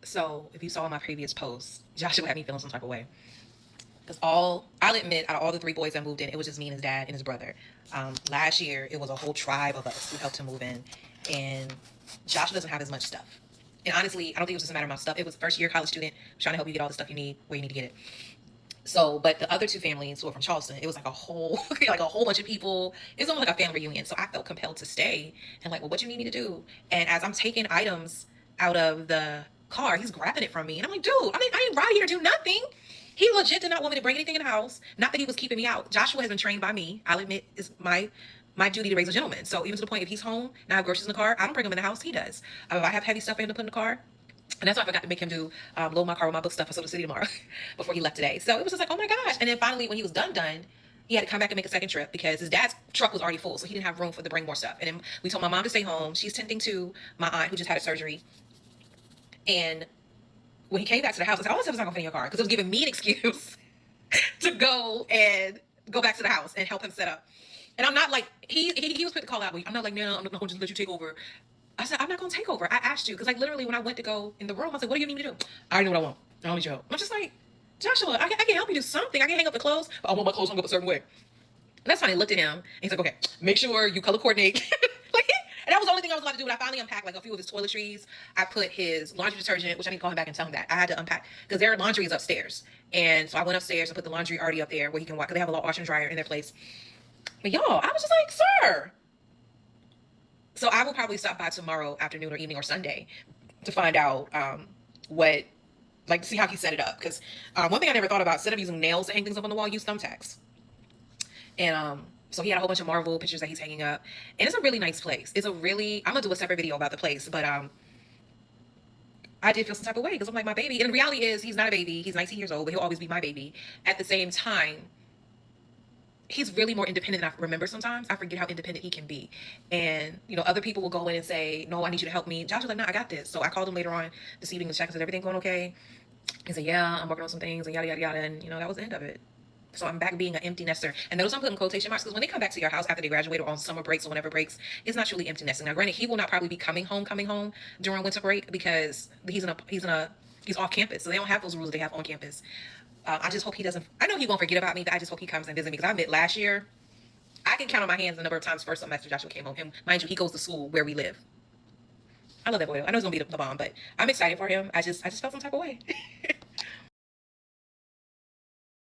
So if you saw my previous post, Joshua had me feeling some type of way. Because I'll admit, out of all the 3 boys that moved in, it was just me and his dad and his brother. Last year, it was a whole tribe of us who helped him move in. And Joshua doesn't have as much stuff. And honestly, I don't think it was just a matter of my stuff. It was first year college student trying to help you get all the stuff you need where you need to get it. So, but the other 2 families who were from Charleston, it was like a whole, like a whole bunch of people. It's almost like a family reunion. So I felt compelled to stay and like, well, what you need me to do? And as I'm taking items out of the car, he's grabbing it from me. And I'm like, dude, I ain't riding here to do nothing. He legit did not want me to bring anything in the house. Not that he was keeping me out. Joshua has been trained by me. I'll admit, it's my duty to raise a gentleman. So even to the point, if he's home and I have groceries in the car, I don't bring them in the house. He does. If I have heavy stuff I have to put in the car, and that's why I forgot to make him do load my car with my book stuff for Soda City tomorrow before he left today. So it was just like, oh my gosh. And then finally, when he was done, he had to come back and make a second trip because his dad's truck was already full. So he didn't have room to bring more stuff. And then we told my mom to stay home. She's tending to my aunt who just had a surgery. And when he came back to the house, I was like, all this stuff is not going to fit in your car because it was giving me an excuse to go back to the house and help him set up. And I'm not like, he was quick to call out. I'm not like, no, I'm not going to just let you take over. I said, I'm not going to take over. I asked you. Because, like, literally, when I went to go in the room, I said, what do you need me to do? I already know what I want. I don't need your help. I'm just like, Joshua, I can help you do something. I can hang up the clothes, but I want my clothes hung up a certain way. And that's funny. I looked at him, and he's like, okay, make sure you color coordinate. Like, and that was the only thing I was allowed to do. When I finally unpacked, like, a few of his toiletries, I put his laundry detergent, which I need to call him back and tell him that. I had to unpack, because their laundry is upstairs. And so I went upstairs and put the laundry already up there where he can wash, because they have a washer and dryer in their place. But y'all, I was just like, sir. So I will probably stop by tomorrow afternoon or evening or Sunday to find out to see how he set it up. Because one thing I never thought about, instead of using nails to hang things up on the wall, use thumbtacks. And so he had a whole bunch of Marvel pictures that he's hanging up. And it's a really nice place. I'm going to do a separate video about the place. But I did feel some type of way because I'm like, my baby. And the reality is, he's not a baby. He's 19 years old, but he'll always be my baby. At the same time, he's really more independent than I remember sometimes. I forget how independent he can be. And, other people will go in and say, no, I need you to help me. Josh was like, no, I got this. So I called him later on this evening to check, is everything going okay? He said, yeah, I'm working on some things and yada, yada, yada. And, that was the end of it. So I'm back being an empty nester. And those I'm putting quotation marks because when they come back to your house after they graduate or on summer breaks or whenever breaks, it's not truly empty nesting. Now, granted, he will not probably be coming home during winter break because he's off campus. So they don't have those rules they have on campus. I just hope he doesn't. I know he won't forget about me, but I just hope he comes and visits me because I admit last year, I can count on my hands the number of times first semester Joshua came home. And mind you, he goes to school where we live. I love that boy. I know he's gonna be the bomb, but I'm excited for him. I just felt some type of way.